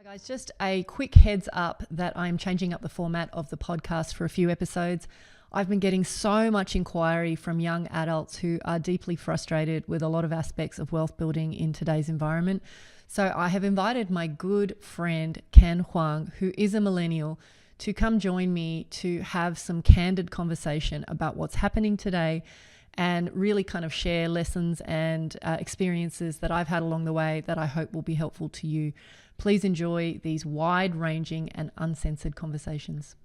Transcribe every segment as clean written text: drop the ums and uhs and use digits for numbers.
Guys, just a quick heads up that I'm changing up the format of the podcast for a few episodes. I've been getting so much inquiry from young adults who are deeply frustrated with a lot of aspects of wealth building in today's environment. So I have invited my good friend Ken Huang, who is a millennial, to come join me to have some candid conversation about what's happening today and really kind of share lessons and experiences that I've had along the way that I hope will be helpful to you. Please enjoy these wide-ranging and uncensored conversations.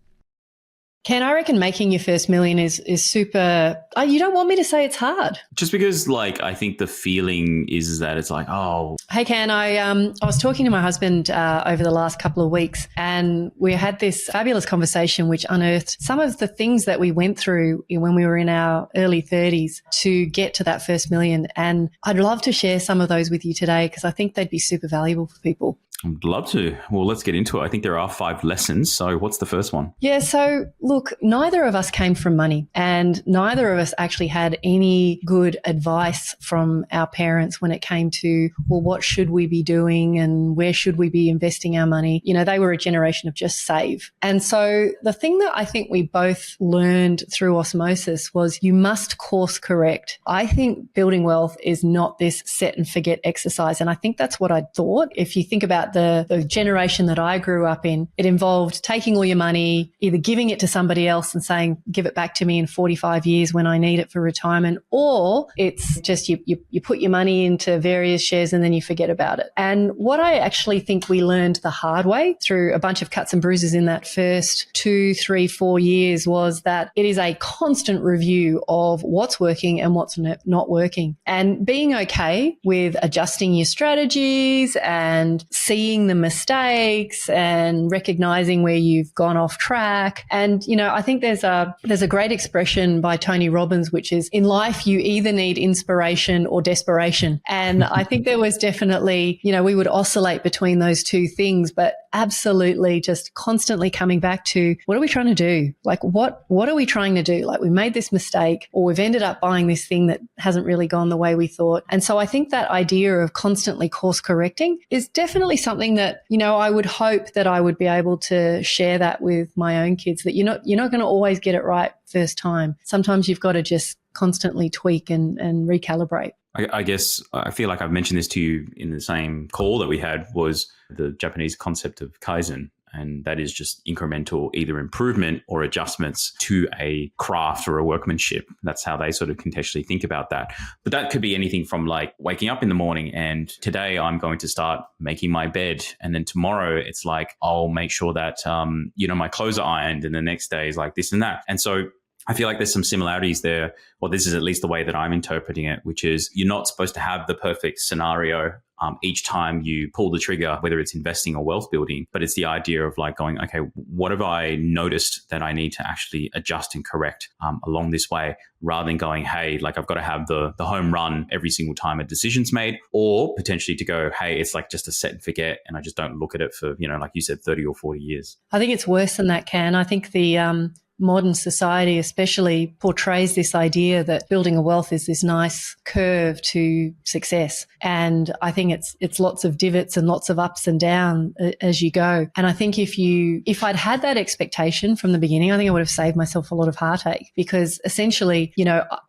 Ken, I reckon making your first million is super... Oh, you don't want me to say it's hard? Just because, I think the feeling is that it's like, oh... Hey, Ken, I was talking to my husband over the last couple of weeks, and we had this fabulous conversation which unearthed some of the things that we went through when we were in our early 30s to get to that first million. And I'd love to share some of those with you today because I think they'd be super valuable for people. I'd love to. Well, let's get into it. I think there are 5 lessons. So what's the first one? Yeah. So look, neither of us came from money and neither of us actually had any good advice from our parents when it came to, well, what should we be doing and where should we be investing our money? You know, they were a generation of just save. And so the thing that I think we both learned through osmosis was you must course correct. I think building wealth is not this set and forget exercise. And I think that's what I thought. If you think about the generation that I grew up in, it involved taking all your money, either giving it to somebody else and saying, give it back to me in 45 years when I need it for retirement, or it's just you put your money into various shares and then you forget about it. And what I actually think we learned the hard way through a bunch of cuts and bruises in that first 2, 3, 4 years was that it is a constant review of what's working and what's not working, and being okay with adjusting your strategies and seeing the mistakes and recognizing where you've gone off track. And, you know, I think there's a great expression by Tony Robbins, which is, in life, you either need inspiration or desperation. And I think there was definitely, you know, we would oscillate between those two things, but absolutely just constantly coming back to, what are we trying to do? Like, what are we trying to do? Like, we made this mistake or we've ended up buying this thing that hasn't really gone the way we thought. And so I think that idea of constantly course correcting is definitely something that, you know, I would hope that I would be able to share that with my own kids, that you're not going to always get it right first time. Sometimes you've got to just constantly tweak and recalibrate. I guess I feel like I've mentioned this to you in the same call that we had, was the Japanese concept of Kaizen. And that is just incremental, either improvement or adjustments to a craft or a workmanship. That's how they sort of contextually think about that. But that could be anything from like waking up in the morning and today I'm going to start making my bed. And then tomorrow it's like, I'll make sure that, my clothes are ironed. And the next day is like this and that. And so I feel like there's some similarities there. Well, this is at least the way that I'm interpreting it, which is you're not supposed to have the perfect scenario each time you pull the trigger, whether it's investing or wealth building. But it's the idea of like going, okay, what have I noticed that I need to actually adjust and correct along this way, rather than going, hey, like I've got to have the home run every single time a decision's made, or potentially to go, hey, it's like just a set and forget and I just don't look at it for, like you said, 30 or 40 years. I think it's worse than that, Ken. I think the modern society especially portrays this idea that building a wealth is this nice curve to success. And I think it's lots of divots and lots of ups and downs as you go. And I think if I'd had that expectation from the beginning, I think I would have saved myself a lot of heartache, because essentially,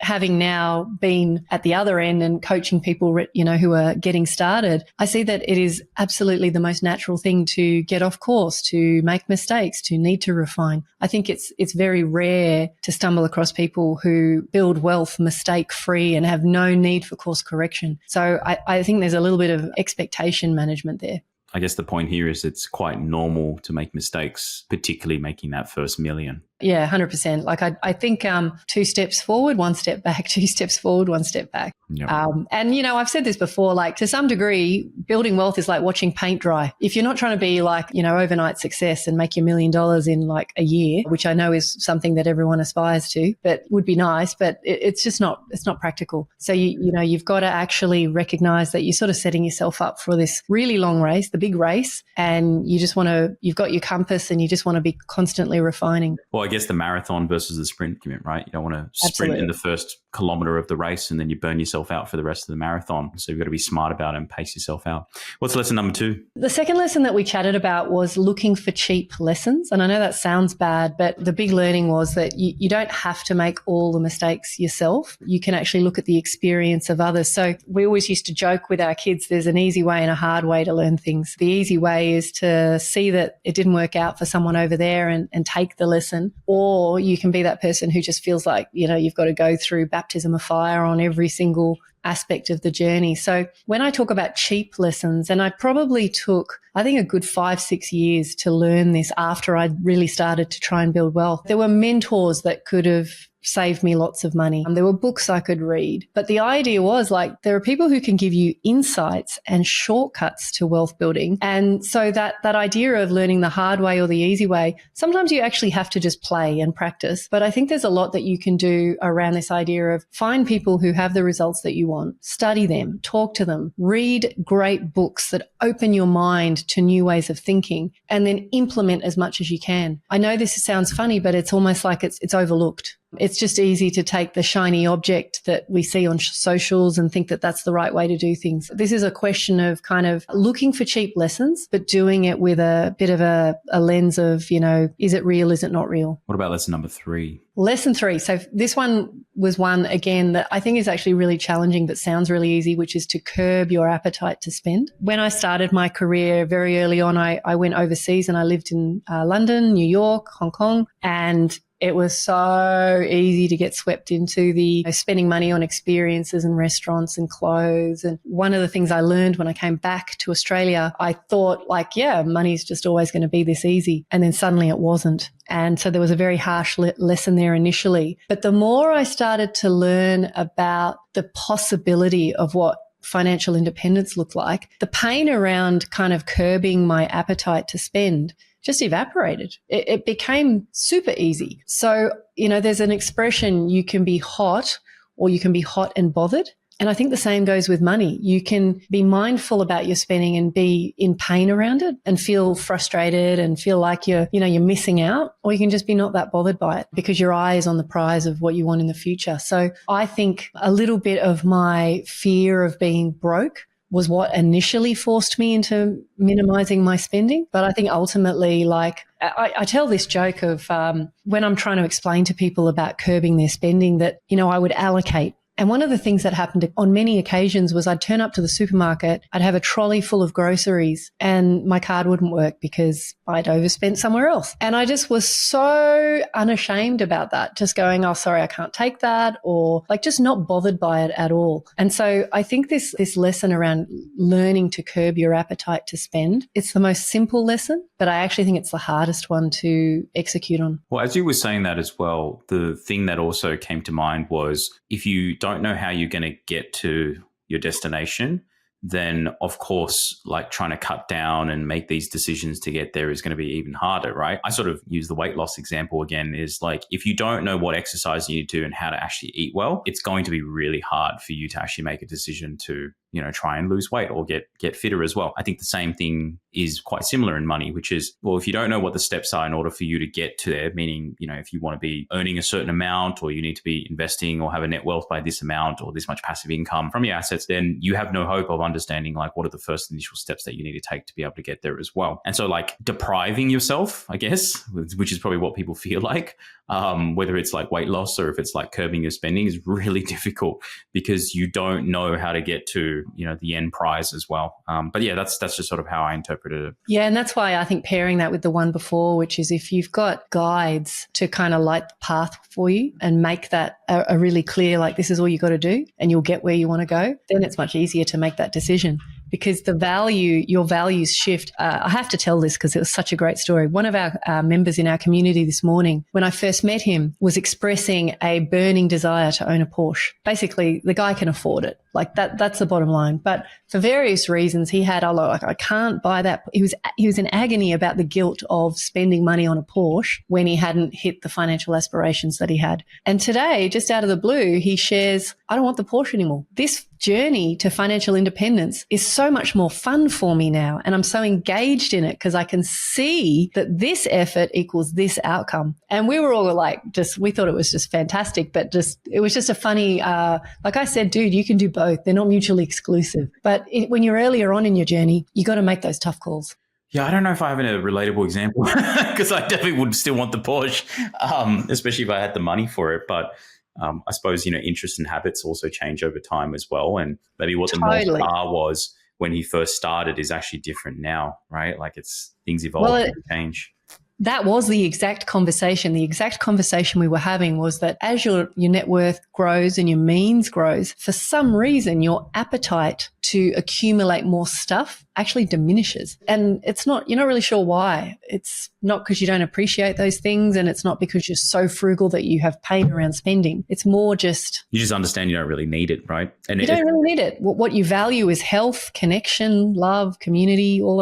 having now been at the other end and coaching people, who are getting started, I see that it is absolutely the most natural thing to get off course, to make mistakes, to need to refine. I think it's very rare to stumble across people who build wealth mistake-free and have no need for course correction. So I think there's a little bit of expectation management there. I guess the point here is it's quite normal to make mistakes, particularly making that first million. Yeah, 100%. Like I think 2 steps forward, 1 step back, 2 steps forward, 1 step back. Yep. And, I've said this before, like to some degree, building wealth is like watching paint dry. If you're not trying to be like, overnight success and make your $1 million in like a year, which I know is something that everyone aspires to, but would be nice, but it's just not, it's not practical. So, you've got to actually recognize that you're sort of setting yourself up for this really long race, the big race, and you've got your compass and you just want to be constantly refining. Well, I guess the marathon versus the sprint argument, right? You don't want to sprint in the first kilometer of the race and then you burn yourself out for the rest of the marathon. So you've got to be smart about it and pace yourself out. What's lesson number 2? The second lesson that we chatted about was looking for cheap lessons. And I know that sounds bad, but the big learning was that you don't have to make all the mistakes yourself. You can actually look at the experience of others. So we always used to joke with our kids, there's an easy way and a hard way to learn things. The easy way is to see that it didn't work out for someone over there and take the lesson. Or you can be that person who just feels like, you've got to go through baptism of fire on every single aspect of the journey. So when I talk about cheap lessons, and I probably took, I think, a good 5-6 years to learn this after I really started to try and build wealth. There were mentors that could have saved me lots of money. There were books I could read. But the idea was there are people who can give you insights and shortcuts to wealth building. And so that idea of learning the hard way or the easy way, sometimes you actually have to just play and practice. But I think there's a lot that you can do around this idea of find people who have the results that you want, study them, talk to them, read great books that open your mind to new ways of thinking, and then implement as much as you can. I know this sounds funny, but it's almost like it's overlooked. It's just easy to take the shiny object that we see on socials and think that that's the right way to do things. This is a question of kind of looking for cheap lessons, but doing it with a bit of a lens of, is it real? Is it not real? What about lesson number 3? Lesson 3. So this one was one, again, that I think is actually really challenging, but sounds really easy, which is to curb your appetite to spend. When I started my career very early on, I went overseas and I lived in London, New York, Hong Kong, and it was so easy to get swept into the spending money on experiences and restaurants and clothes. And one of the things I learned when I came back to Australia, I thought money's just always going to be this easy. And then suddenly it wasn't. And so there was a very harsh lesson there initially. But the more I started to learn about the possibility of what financial independence looked like, the pain around kind of curbing my appetite to spend just evaporated. It became super easy. So, there's an expression, you can be hot or you can be hot and bothered. And I think the same goes with money. You can be mindful about your spending and be in pain around it and feel frustrated and feel like you're missing out, or you can just be not that bothered by it because your eye is on the prize of what you want in the future. So I think a little bit of my fear of being broke was what initially forced me into minimizing my spending. But I think ultimately, I tell this joke of when I'm trying to explain to people about curbing their spending that, I would allocate. And one of the things that happened on many occasions was I'd turn up to the supermarket, I'd have a trolley full of groceries and my card wouldn't work because I'd overspent somewhere else. And I just was so unashamed about that, just going, oh, sorry, I can't take that, or just not bothered by it at all. And so I think this lesson around learning to curb your appetite to spend, it's the most simple lesson, but I actually think it's the hardest one to execute on. Well, as you were saying that as well, the thing that also came to mind was if you don't know how you're going to get to your destination, then of course, trying to cut down and make these decisions to get there is going to be even harder, right? I sort of use the weight loss example again, is if you don't know what exercise you need to do and how to actually eat well, it's going to be really hard for you to actually make a decision to, try and lose weight or get fitter as well. I think the same thing is quite similar in money, which is, well, if you don't know what the steps are in order for you to get to there, meaning, if you want to be earning a certain amount or you need to be investing or have a net wealth by this amount or this much passive income from your assets, then you have no hope of understanding what are the first initial steps that you need to take to be able to get there as well. And so depriving yourself, I guess, which is probably what people feel whether it's weight loss or if it's curbing your spending, is really difficult because you don't know how to get to, the end prize as well. But yeah, that's just sort of how I interpreted it. Yeah. And that's why I think pairing that with the one before, which is if you've got guides to kind of light the path for you and make that a really clear, this is all you got to do and you'll get where you want to go, then it's much easier to make that decision. Because your values shift. I have to tell this because it was such a great story. One of our members in our community this morning, when I first met him, was expressing a burning desire to own a Porsche. Basically, the guy can afford it. That's the bottom line. But for various reasons, he had, I can't buy that. He was in agony about the guilt of spending money on a Porsche when he hadn't hit the financial aspirations that he had. And today, just out of the blue, he shares, I don't want the Porsche anymore. This journey to financial independence is so much more fun for me now. And I'm so engaged in it because I can see that this effort equals this outcome. And we were all like, we thought it was just fantastic, but it was just a funny, like I said, dude, you can do both. They're not mutually exclusive. But when you're earlier on in your journey, you got to make those tough calls. Yeah, I don't know if I have a relatable example because I definitely would still want the Porsche, especially if I had the money for it. But I suppose, interests and habits also change over time as well. And maybe what the North Star was when he first started is actually different now, right? Like things evolve and change. That was the exact conversation. The exact conversation we were having was that as your net worth grows and your means grows, for some reason, your appetite to accumulate more stuff actually diminishes. And you're not really sure why. It's not because you don't appreciate those things, and it's not because you're so frugal that you have pain around spending. It's more just... You just understand you don't really need it, right? And you don't really need it. What you value is health, connection, love, community, all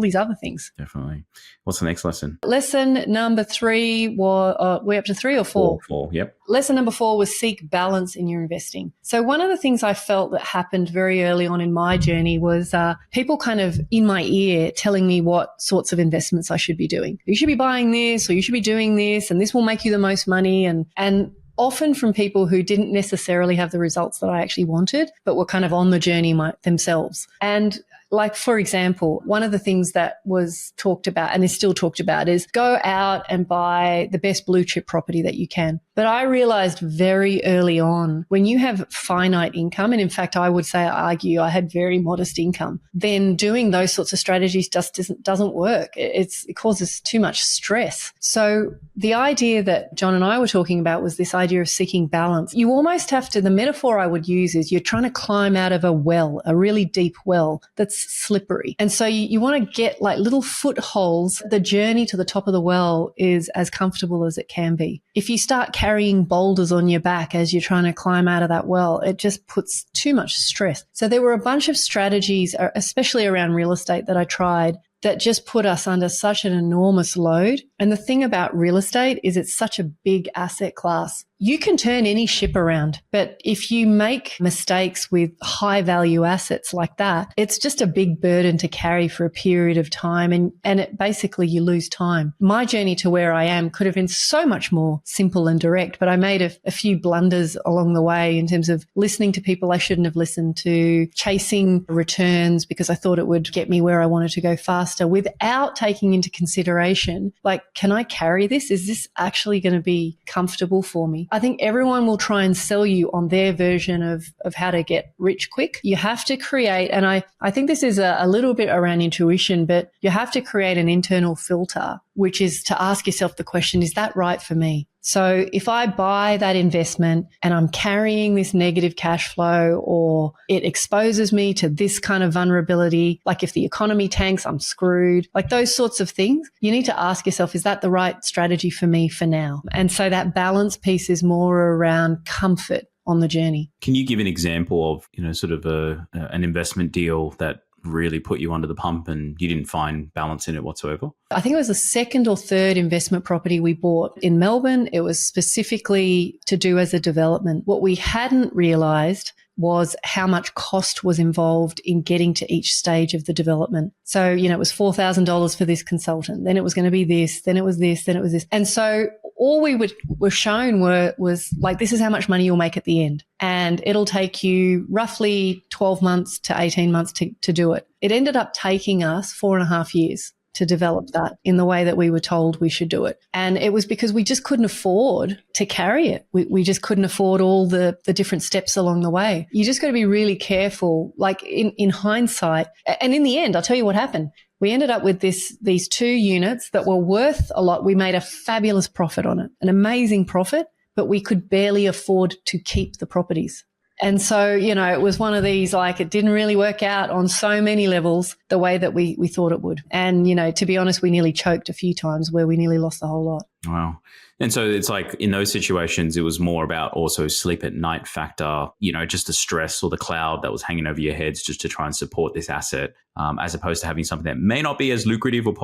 these other things. Definitely. What's the next lesson? Lesson number 3 was, we're up to 3 or 4? 4, yep. Lesson number 4 was seek balance in your investing. So one of the things I felt that happened very early on in my journey was people kind of in my ear telling me what sorts of investments I should be doing. You should be buying this, or you should be doing this, and this will make you the most money. And often from people who didn't necessarily have the results that I actually wanted, but were kind of on the journey themselves. And like, for example, one of the things that was talked about and is still talked about is go out and buy the best blue chip property that you can. But I realized very early on, when you have finite income, and in fact, I would say, I argue I had very modest income, then doing those sorts of strategies just doesn't work. It causes too much stress. So the idea that John and I were talking about was this idea of seeking balance. You almost have to, the metaphor I would use is you're trying to climb out of a well, a really deep well that's slippery. And so you want to get like little footholds. The journey to the top of the well is as comfortable as it can be. If you start carrying boulders on your back as you're trying to climb out of that well, it just puts too much stress. So there were a bunch of strategies, especially around real estate, that I tried that just put us under such an enormous load. And the thing about real estate is it's such a big asset class. You can turn any ship around, but if you make mistakes with high value assets like that, it's just a big burden to carry for a period of time, and it basically you lose time. My journey to where I am could have been so much more simple and direct, but I made a few blunders along the way in terms of listening to people I shouldn't have listened to, chasing returns because I thought it would get me where I wanted to go faster without taking into consideration, like, can I carry this? Is this actually going to be comfortable for me? I think everyone will try and sell you on their version of how to get rich quick. You have to create, and I think this is a little bit around intuition, but you have to create an internal filter, which is to ask yourself the question, is that right for me? So if I buy that investment and I'm carrying this negative cash flow, or it exposes me to this kind of vulnerability, like if the economy tanks, I'm screwed, like those sorts of things, you need to ask yourself, is that the right strategy for me for now? And so that balance piece is more around comfort on the journey. Can you give an example of, sort of an investment deal that really put you under the pump and you didn't find balance in it whatsoever? I think it was the second or third investment property we bought in Melbourne. It was specifically to do as a development. What we hadn't realized was how much cost was involved in getting to each stage of the development. So, it was $4,000 for this consultant. Then it was going to be this, then it was this, then it was this. And so all we were shown was like, this is how much money you'll make at the end. And it'll take you roughly 12 months to 18 months to do it. It ended up taking us 4.5 years to develop that in the way that we were told we should do it. And it was because we just couldn't afford to carry it. We just couldn't afford all the different steps along the way. You just got to be really careful, like in hindsight. And in the end, I'll tell you what happened. We ended up with these 2 units that were worth a lot. We made a fabulous profit on it, an amazing profit, but we could barely afford to keep the properties. And so, it was one of these, like, it didn't really work out on so many levels the way that we thought it would. And, to be honest, we nearly choked a few times where we nearly lost the whole lot. Wow. And so it's like in those situations, it was more about also sleep at night factor, just the stress or the cloud that was hanging over your heads just to try and support this asset, as opposed to having something that may not be as lucrative or,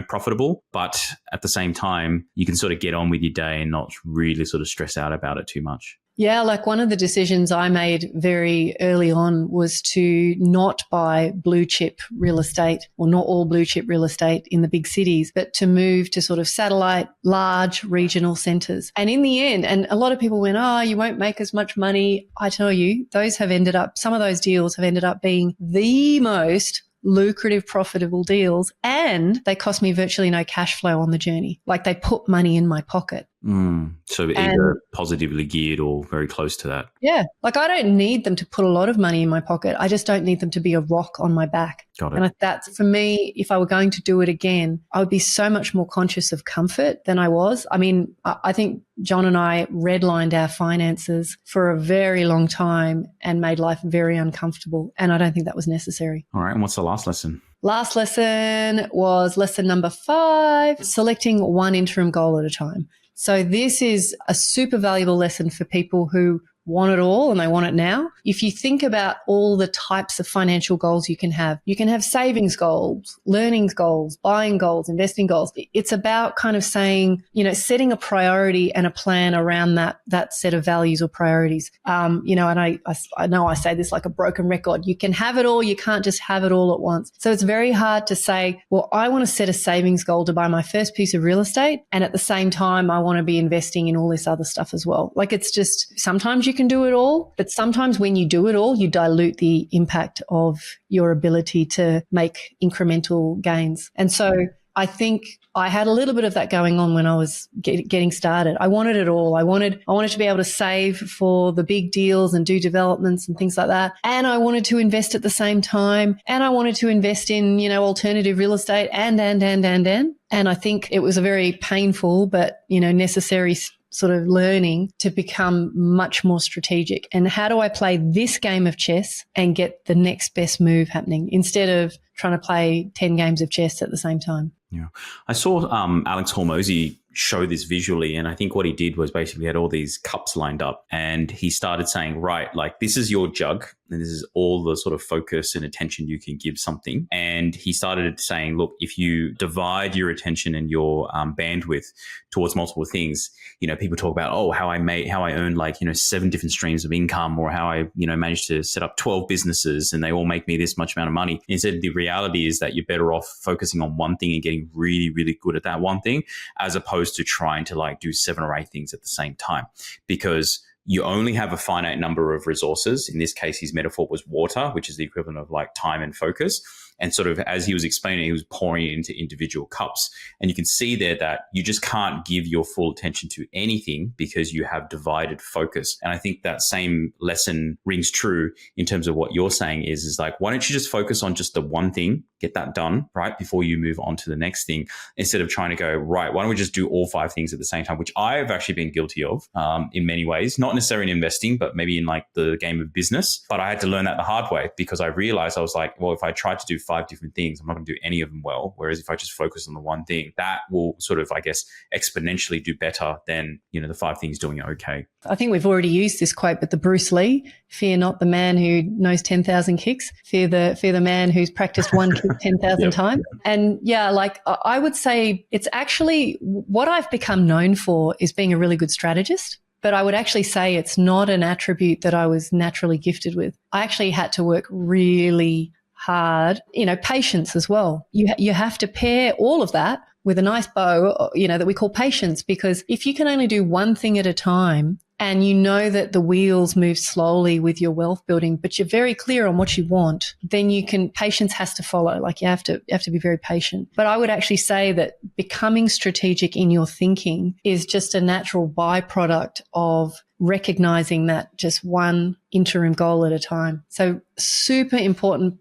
profitable, but at the same time, you can sort of get on with your day and not really sort of stress out about it too much. Yeah, like one of the decisions I made very early on was to not buy blue chip real estate, or not all blue chip real estate in the big cities, but to move to sort of satellite, large regional centres. And in the end, and a lot of people went, oh, you won't make as much money. I tell you, some of those deals have ended up being the most lucrative, profitable deals, and they cost me virtually no cash flow on the journey. Like they put money in my pocket. So either positively geared or very close to that. Yeah. Like I don't need them to put a lot of money in my pocket. I just don't need them to be a rock on my back. Got it. And that's, for me, if I were going to do it again, I would be so much more conscious of comfort than I was. I mean, I think John and I redlined our finances for a very long time and made life very uncomfortable. And I don't think that was necessary. All right. And what's the last lesson? Last lesson was lesson number 5, selecting one interim goal at a time. So this is a super valuable lesson for people who want it all and they want it now. If you think about all the types of financial goals you can have savings goals, learning goals, buying goals, investing goals. It's about kind of saying, setting a priority and a plan around that set of values or priorities. And I know I say this like a broken record. You can have it all. You can't just have it all at once. So it's very hard to say, well, I want to set a savings goal to buy my first piece of real estate. And at the same time, I want to be investing in all this other stuff as well. Like it's just, sometimes you can do it all, but sometimes when you do it all, you dilute the impact of your ability to make incremental gains. And so I think I had a little bit of that going on when I was getting started. I wanted it all. I wanted to be able to save for the big deals and do developments and things like that. And I wanted to invest at the same time. And I wanted to invest in, alternative real estate and. And I think it was a very painful but, necessary sort of learning to become much more strategic. And how do I play this game of chess and get the next best move happening instead of trying to play 10 games of chess at the same time? Yeah. I saw Alex Hormozy show this visually, and I think what he did was basically had all these cups lined up and he started saying, right, like this is your jug and this is all the sort of focus and attention you can give something. And he started saying, look, if you divide your attention and your bandwidth towards multiple things, people talk about, how I earned 7 different streams of income, or how I, managed to set up 12 businesses and they all make me this much amount of money. Instead, the reality is that you're better off focusing on one thing and getting really, really good at that one thing, as opposed to trying to do 7 or 8 things at the same time, because you only have a finite number of resources. In this case, his metaphor was water, which is the equivalent of time and focus. And sort of as he was explaining, he was pouring it into individual cups. And you can see there that you just can't give your full attention to anything because you have divided focus. And I think that same lesson rings true in terms of what you're saying is why don't you just focus on just the one thing, get that done, right, before you move on to the next thing, instead of trying to go, right, why don't we just do all 5 things at the same time, which I've actually been guilty of in many ways, not necessarily in investing, but maybe in the game of business. But I had to learn that the hard way, because I realized I was well, if I tried to do 5 different things, I'm not going to do any of them well. Whereas if I just focus on the one thing, that will sort of, I guess, exponentially do better than, the 5 things doing okay. I think we've already used this quote, but the Bruce Lee, fear not the man who knows 10,000 kicks, fear the man who's practiced one kick 10,000 times. And I would say it's actually what I've become known for is being a really good strategist. But I would actually say it's not an attribute that I was naturally gifted with. I actually had to work really hard, patience as well. You have to pair all of that with a nice bow, that we call patience, because if you can only do one thing at a time and that the wheels move slowly with your wealth building, but you're very clear on what you want, then patience has to follow. You have to be very patient. But I would actually say that becoming strategic in your thinking is just a natural byproduct of recognizing that just one interim goal at a time. So super important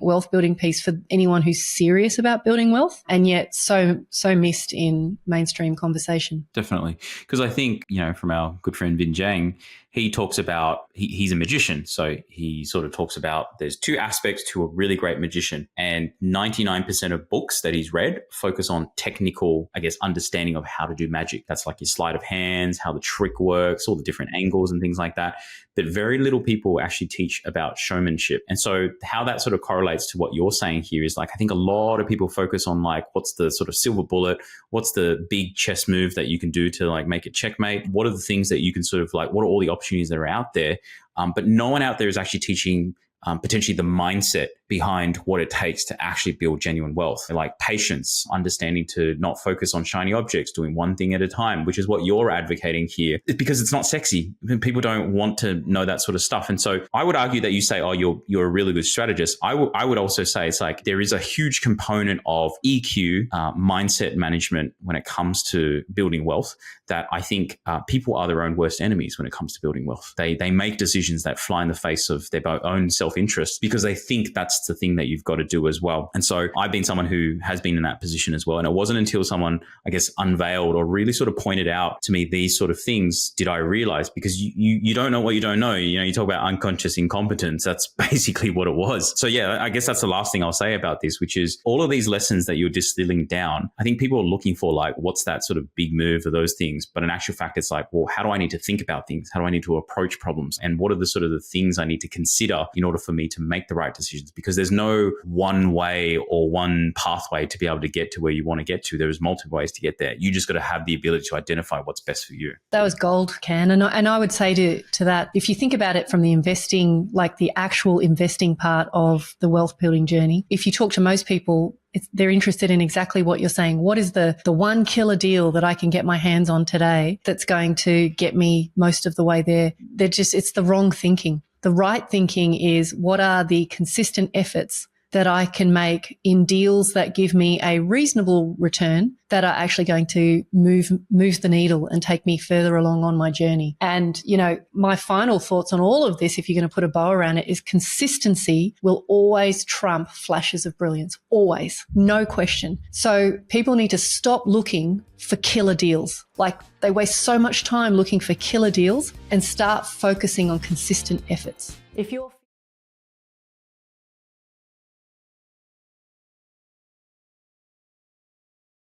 wealth building piece for anyone who's serious about building wealth, and yet so missed in mainstream conversation. Definitely. Because I think, from our good friend Vin Jiang, he talks about, he's a magician. So he sort of talks about there's 2 aspects to a really great magician, and 99% of books that he's read focus on technical, I guess, understanding of how to do magic. That's your sleight of hands, how the trick works, all the different angles and things like that. But very little little people actually teach about showmanship. And so how that sort of correlates to what you're saying here is like, I think a lot of people focus on like, what's the sort of silver bullet? What's the big chess move that you can do to like make it checkmate? What are the things that you can sort of like, what are all the opportunities that are out there? But no one out there is actually teaching potentially the mindset behind what it takes to actually build genuine wealth, like patience, understanding to not focus on shiny objects, doing one thing at a time, which is what you're advocating here. It's because it's not sexy. People don't want to know that sort of stuff. And so I would argue that you say, oh, you're a really good strategist. I would also say it's like there is a huge component of EQ, mindset management when it comes to building wealth that I think people are their own worst enemies when it comes to building wealth. They make decisions that fly in the face of their own self-interest because they think that's the thing that you've got to do as well. And so I've been someone who has been in that position as well. And it wasn't until someone, I guess, unveiled or really sort of pointed out to me these sort of things did I realize, because you don't know what you don't know. You know, you talk about unconscious incompetence. That's basically what it was. So yeah, I guess that's the last thing I'll say about this, which is all of these lessons that you're distilling down. I think people are looking for like, what's that sort of big move or those things? But in actual fact, it's like, well, how do I need to think about things? How do I need to approach problems? And what are the sort of the things I need to consider in order for me to make the right decisions? Because there's no one way or one pathway to be able to get to where you want to get to. There's multiple ways to get there. You just got to have the ability to identify what's best for you. That was gold, Can. And I would say to that, if you think about it from the investing, like the actual investing part of the wealth building journey, if you talk to most people, they're interested in exactly what you're saying. What is the one killer deal that I can get my hands on today that's going to get me most of the way there? It's the wrong thinking. The right thinking is, what are the consistent efforts that I can make in deals that give me a reasonable return that are actually going to move the needle and take me further along on my journey. And, you know, my final thoughts on all of this, if you're going to put a bow around it, is consistency will always trump flashes of brilliance. Always. No question. So people need to stop looking for killer deals. Like, they waste so much time looking for killer deals and start focusing on consistent efforts. If you're